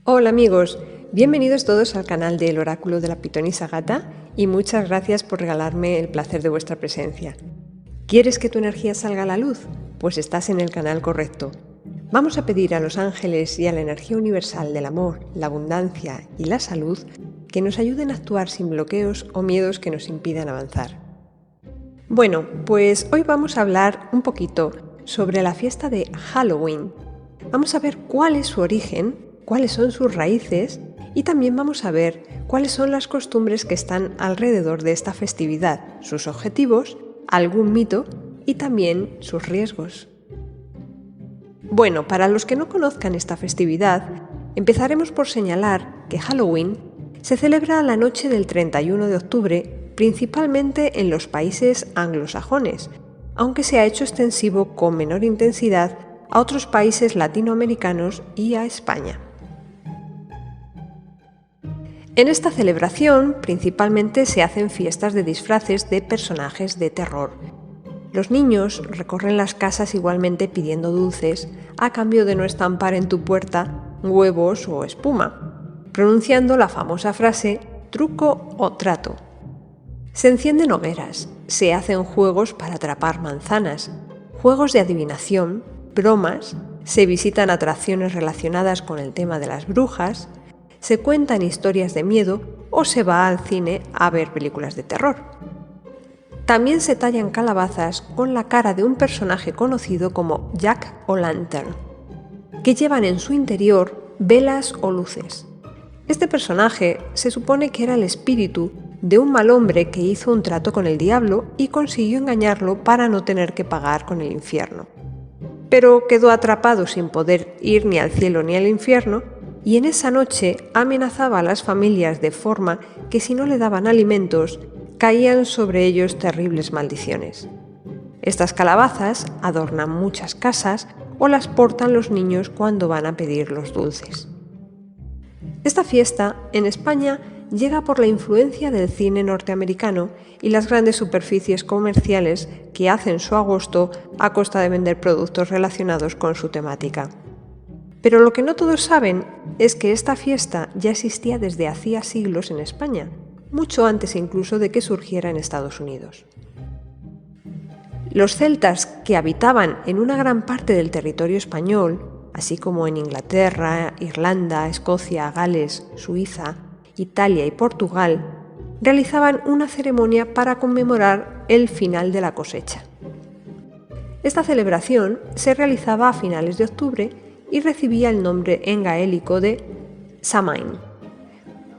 Hola amigos, bienvenidos todos al canal del Oráculo de la Pitonisa Gata y muchas gracias por regalarme el placer de vuestra presencia. ¿Quieres que tu energía salga a la luz? Pues estás en el canal correcto. Vamos a pedir a los ángeles y a la energía universal del amor, la abundancia y la salud que nos ayuden a actuar sin bloqueos o miedos que nos impidan avanzar. Bueno, pues hoy vamos a hablar un poquito sobre la fiesta de Halloween. Vamos a ver cuál es su origen, cuáles son sus raíces y también vamos a ver cuáles son las costumbres que están alrededor de esta festividad, sus objetivos, algún mito y también sus riesgos. Bueno, para los que no conozcan esta festividad, empezaremos por señalar que Halloween se celebra la noche del 31 de octubre, principalmente en los países anglosajones, aunque se ha hecho extensivo con menor intensidad a otros países latinoamericanos y a España. En esta celebración principalmente se hacen fiestas de disfraces de personajes de terror. Los niños recorren las casas igualmente pidiendo dulces a cambio de no estampar en tu puerta huevos o espuma, pronunciando la famosa frase truco o trato. Se encienden hogueras, se hacen juegos para atrapar manzanas, juegos de adivinación, bromas, se visitan atracciones relacionadas con el tema de las brujas, se cuentan historias de miedo o se va al cine a ver películas de terror. También se tallan calabazas con la cara de un personaje conocido como Jack O'Lantern, que llevan en su interior velas o luces. Este personaje se supone que era el espíritu de un mal hombre que hizo un trato con el diablo y consiguió engañarlo para no tener que pagar con el infierno. Pero quedó atrapado sin poder ir ni al cielo ni al infierno, y en esa noche amenazaba a las familias de forma que si no le daban alimentos, caían sobre ellos terribles maldiciones. Estas calabazas adornan muchas casas o las portan los niños cuando van a pedir los dulces. Esta fiesta, en España, llega por la influencia del cine norteamericano y las grandes superficies comerciales que hacen su agosto a costa de vender productos relacionados con su temática. Pero lo que no todos saben es que esta fiesta ya existía desde hacía siglos en España, mucho antes incluso de que surgiera en Estados Unidos. Los celtas que habitaban en una gran parte del territorio español, así como en Inglaterra, Irlanda, Escocia, Gales, Suiza, Italia y Portugal, realizaban una ceremonia para conmemorar el final de la cosecha. Esta celebración se realizaba a finales de octubre y recibía el nombre en gaélico de Samain.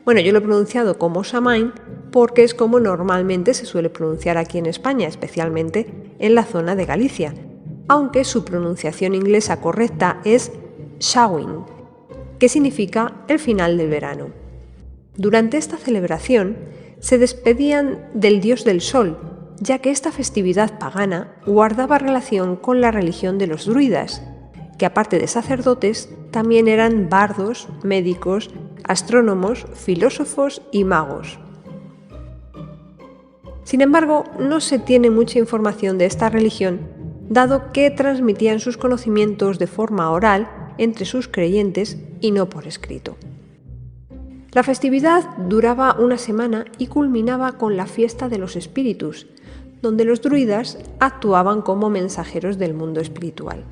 Bueno, yo lo he pronunciado como Samain porque es como normalmente se suele pronunciar aquí en España, especialmente en la zona de Galicia, aunque su pronunciación inglesa correcta es Samhain, que significa el final del verano. Durante esta celebración se despedían del dios del sol, ya que esta festividad pagana guardaba relación con la religión de los druidas, que aparte de sacerdotes, también eran bardos, médicos, astrónomos, filósofos y magos. Sin embargo, no se tiene mucha información de esta religión, dado que transmitían sus conocimientos de forma oral entre sus creyentes y no por escrito. La festividad duraba una semana y culminaba con la fiesta de los espíritus, donde los druidas actuaban como mensajeros del mundo espiritual.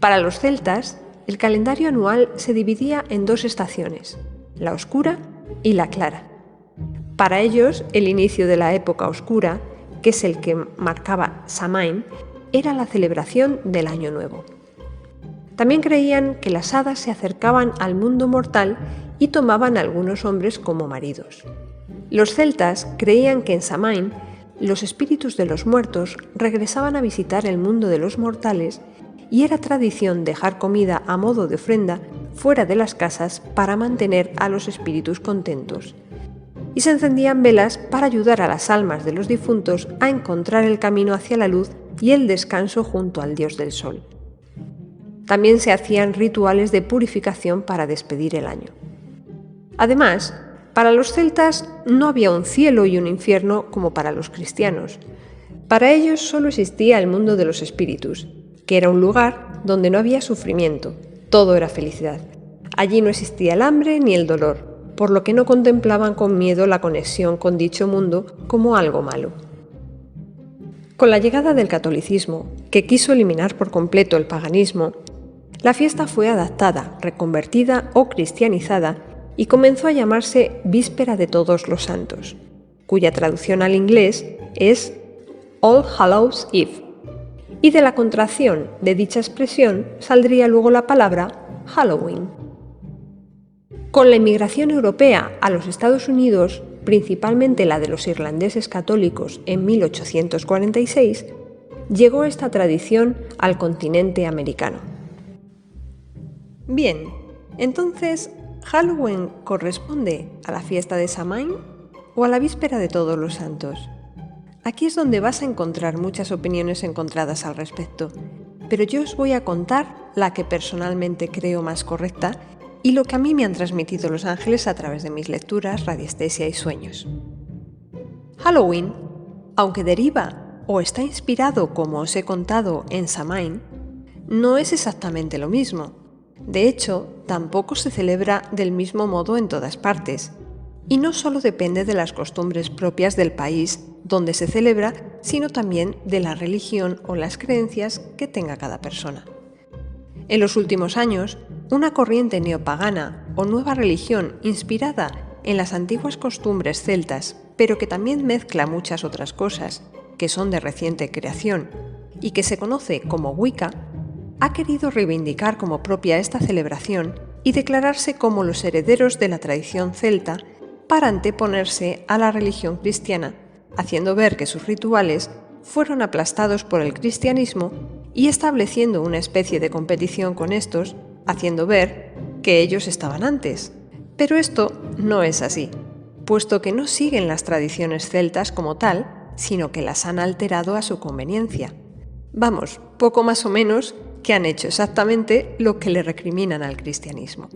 Para los celtas, el calendario anual se dividía en dos estaciones, la oscura y la clara. Para ellos, el inicio de la época oscura, que es el que marcaba Samain, era la celebración del Año Nuevo. También creían que las hadas se acercaban al mundo mortal y tomaban a algunos hombres como maridos. Los celtas creían que en Samain los espíritus de los muertos regresaban a visitar el mundo de los mortales y era tradición dejar comida a modo de ofrenda fuera de las casas para mantener a los espíritus contentos. Y se encendían velas para ayudar a las almas de los difuntos a encontrar el camino hacia la luz y el descanso junto al dios del sol. También se hacían rituales de purificación para despedir el año. Además, para los celtas no había un cielo y un infierno como para los cristianos. Para ellos solo existía el mundo de los espíritus, que era un lugar donde no había sufrimiento, Todo era felicidad. Allí no existía el hambre ni el dolor, por lo que no contemplaban con miedo la conexión con dicho mundo como algo malo. Con la llegada del catolicismo, que quiso eliminar por completo el paganismo, la fiesta fue adaptada, reconvertida o cristianizada y comenzó a llamarse Víspera de Todos los Santos, cuya traducción al inglés es All Hallows Eve, y de la contracción de dicha expresión saldría luego la palabra Halloween. Con la inmigración europea a los Estados Unidos, principalmente la de los irlandeses católicos en 1846, llegó esta tradición al continente americano. Bien, entonces, ¿Halloween corresponde a la fiesta de Samhain o a la víspera de Todos los Santos? Aquí es donde vas a encontrar muchas opiniones encontradas al respecto, pero yo os voy a contar la que personalmente creo más correcta y lo que a mí me han transmitido los ángeles a través de mis lecturas, radiestesia y sueños. Halloween, aunque deriva o está inspirado, como os he contado, en Samhain, no es exactamente lo mismo. De hecho, tampoco se celebra del mismo modo en todas partes. Y no solo depende de las costumbres propias del país donde se celebra, sino también de la religión o las creencias que tenga cada persona. En los últimos años, una corriente neopagana o nueva religión inspirada en las antiguas costumbres celtas, pero que también mezcla muchas otras cosas, que son de reciente creación, y que se conoce como Wicca, ha querido reivindicar como propia esta celebración y declararse como los herederos de la tradición celta para anteponerse a la religión cristiana, haciendo ver que sus rituales fueron aplastados por el cristianismo y estableciendo una especie de competición con estos, haciendo ver que ellos estaban antes. Pero esto no es así, puesto que no siguen las tradiciones celtas como tal, sino que las han alterado a su conveniencia. Vamos, poco más o menos que han hecho exactamente lo que le recriminan al cristianismo.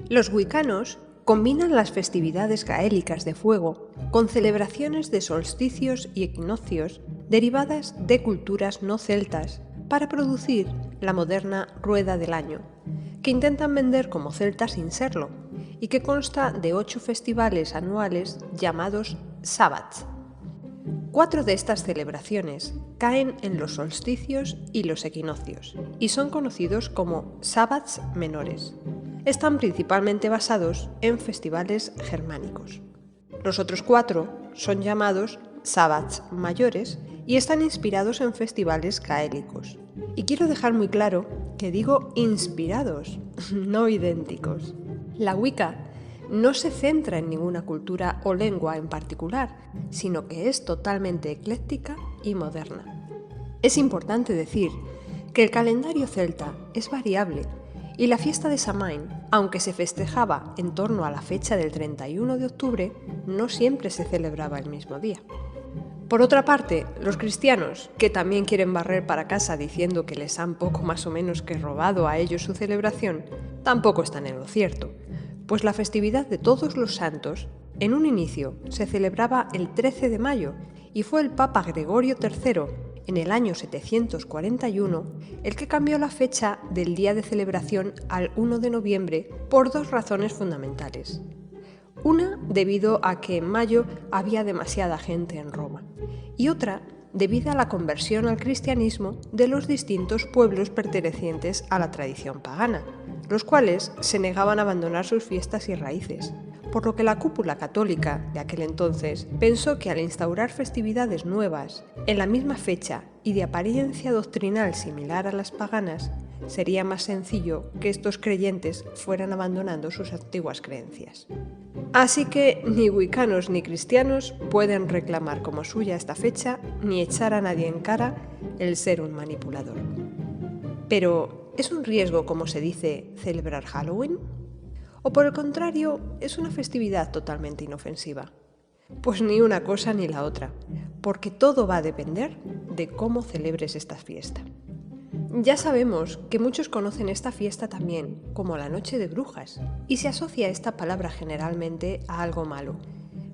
Los wiccanos combinan las festividades gaélicas de fuego con celebraciones de solsticios y equinoccios derivadas de culturas no celtas para producir la moderna Rueda del Año, que intentan vender como celta sin serlo, y que consta de 8 festivales anuales llamados Sabbats. 4 de estas celebraciones caen en los solsticios y los equinoccios, y son conocidos como Sabbats menores. Están principalmente basados en festivales germánicos. Los otros 4 son llamados Sabbats mayores y están inspirados en festivales gaélicos. Y quiero dejar muy claro que digo inspirados, no idénticos. La Wicca no se centra en ninguna cultura o lengua en particular, sino que es totalmente ecléctica y moderna. Es importante decir que el calendario celta es variable y la fiesta de Samhain, aunque se festejaba en torno a la fecha del 31 de octubre, no siempre se celebraba el mismo día. Por otra parte, los cristianos, que también quieren barrer para casa diciendo que les han poco más o menos que robado a ellos su celebración, tampoco están en lo cierto, pues la festividad de Todos los Santos, en un inicio, se celebraba el 13 de mayo y fue el Papa Gregorio III, en el año 741, el que cambió la fecha del día de celebración al 1 de noviembre por 2 razones fundamentales. Una, debido a que en mayo había demasiada gente en Roma, y otra, debido a la conversión al cristianismo de los distintos pueblos pertenecientes a la tradición pagana, los cuales se negaban a abandonar sus fiestas y raíces, por lo que la cúpula católica de aquel entonces pensó que al instaurar festividades nuevas en la misma fecha y de apariencia doctrinal similar a las paganas, sería más sencillo que estos creyentes fueran abandonando sus antiguas creencias. Así que ni wiccanos ni cristianos pueden reclamar como suya esta fecha ni echar a nadie en cara el ser un manipulador. Pero, ¿es un riesgo, como se dice, celebrar Halloween? ¿O por el contrario, es una festividad totalmente inofensiva? Pues ni una cosa ni la otra, porque todo va a depender de cómo celebres esta fiesta. Ya sabemos que muchos conocen esta fiesta también como la Noche de Brujas, y se asocia esta palabra generalmente a algo malo.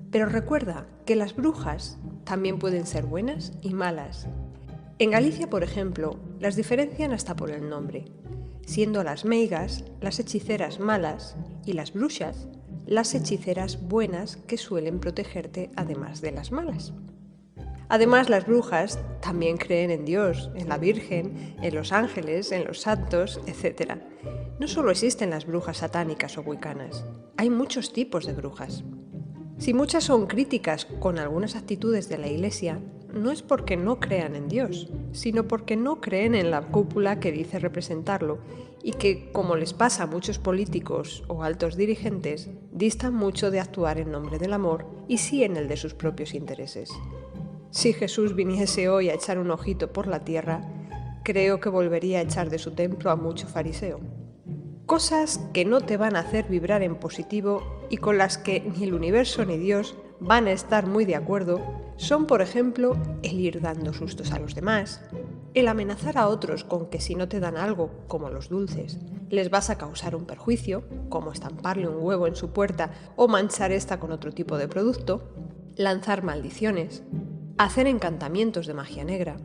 Pero recuerda que las brujas también pueden ser buenas y malas. En Galicia, por ejemplo, las diferencian hasta por el nombre, siendo las meigas las hechiceras malas y las bruxas las hechiceras buenas que suelen protegerte además de las malas. Además, las brujas también creen en Dios, en la Virgen, en los ángeles, en los santos, etc. No solo existen las brujas satánicas o wiccanas, hay muchos tipos de brujas. Si muchas son críticas con algunas actitudes de la Iglesia, no es porque no crean en Dios, sino porque no creen en la cúpula que dice representarlo y que, como les pasa a muchos políticos o altos dirigentes, distan mucho de actuar en nombre del amor y sí en el de sus propios intereses. Si Jesús viniese hoy a echar un ojito por la tierra, creo que volvería a echar de su templo a mucho fariseo. Cosas que no te van a hacer vibrar en positivo y con las que ni el universo ni Dios van a estar muy de acuerdo son, por ejemplo, el ir dando sustos a los demás, el amenazar a otros con que si no te dan algo, como los dulces, les vas a causar un perjuicio, como estamparle un huevo en su puerta o manchar esta con otro tipo de producto, lanzar maldiciones, hacer encantamientos de magia negra,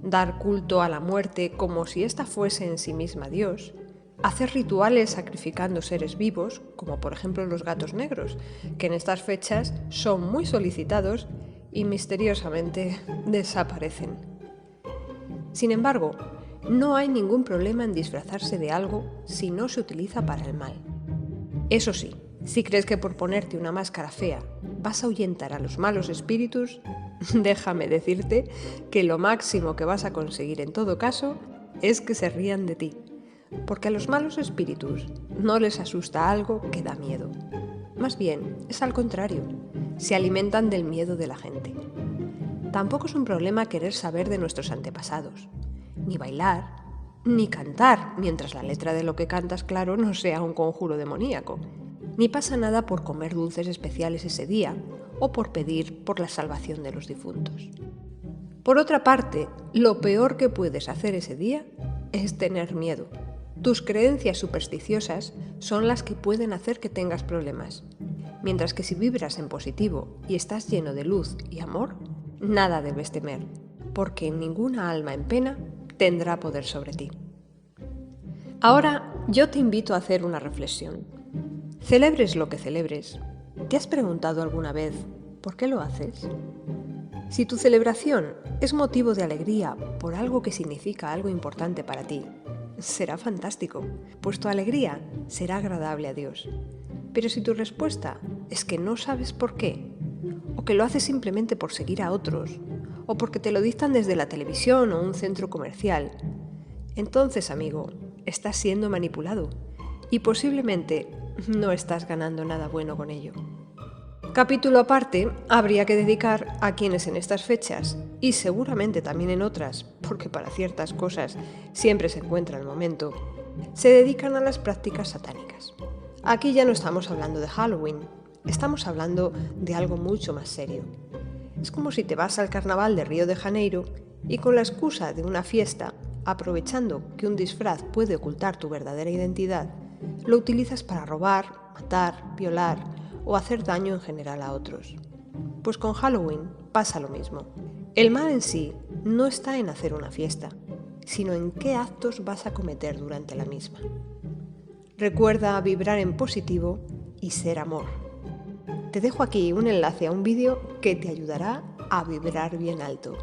dar culto a la muerte como si ésta fuese en sí misma Dios, hacer rituales sacrificando seres vivos, como por ejemplo los gatos negros, que en estas fechas son muy solicitados y misteriosamente desaparecen. Sin embargo, no hay ningún problema en disfrazarse de algo si no se utiliza para el mal. Eso sí, si crees que por ponerte una máscara fea vas a ahuyentar a los malos espíritus, déjame decirte que lo máximo que vas a conseguir en todo caso es que se rían de ti. Porque a los malos espíritus no les asusta algo que da miedo. Más bien, es al contrario, se alimentan del miedo de la gente. Tampoco es un problema querer saber de nuestros antepasados, ni bailar, ni cantar, mientras la letra de lo que cantas, claro, no sea un conjuro demoníaco. Ni pasa nada por comer dulces especiales ese día o por pedir por la salvación de los difuntos. Por otra parte, lo peor que puedes hacer ese día es tener miedo. Tus creencias supersticiosas son las que pueden hacer que tengas problemas, mientras que si vibras en positivo y estás lleno de luz y amor, nada debes temer, porque ninguna alma en pena tendrá poder sobre ti. Ahora yo te invito a hacer una reflexión. Celebres lo que celebres, ¿te has preguntado alguna vez por qué lo haces? Si tu celebración es motivo de alegría por algo que significa algo importante para ti, será fantástico, pues tu alegría será agradable a Dios. Pero si tu respuesta es que no sabes por qué, o que lo haces simplemente por seguir a otros, o porque te lo dictan desde la televisión o un centro comercial, entonces, amigo, estás siendo manipulado y posiblemente no estás ganando nada bueno con ello. Capítulo aparte habría que dedicar a quienes en estas fechas, y seguramente también en otras, porque para ciertas cosas siempre se encuentra el momento, se dedican a las prácticas satánicas. Aquí ya no estamos hablando de Halloween, estamos hablando de algo mucho más serio. Es como si te vas al carnaval de Río de Janeiro y con la excusa de una fiesta, aprovechando que un disfraz puede ocultar tu verdadera identidad, lo utilizas para robar, matar, violar o hacer daño en general a otros. Pues con Halloween pasa lo mismo. El mal en sí no está en hacer una fiesta, sino en qué actos vas a cometer durante la misma. Recuerda vibrar en positivo y ser amor. Te dejo aquí un enlace a un vídeo que te ayudará a vibrar bien alto.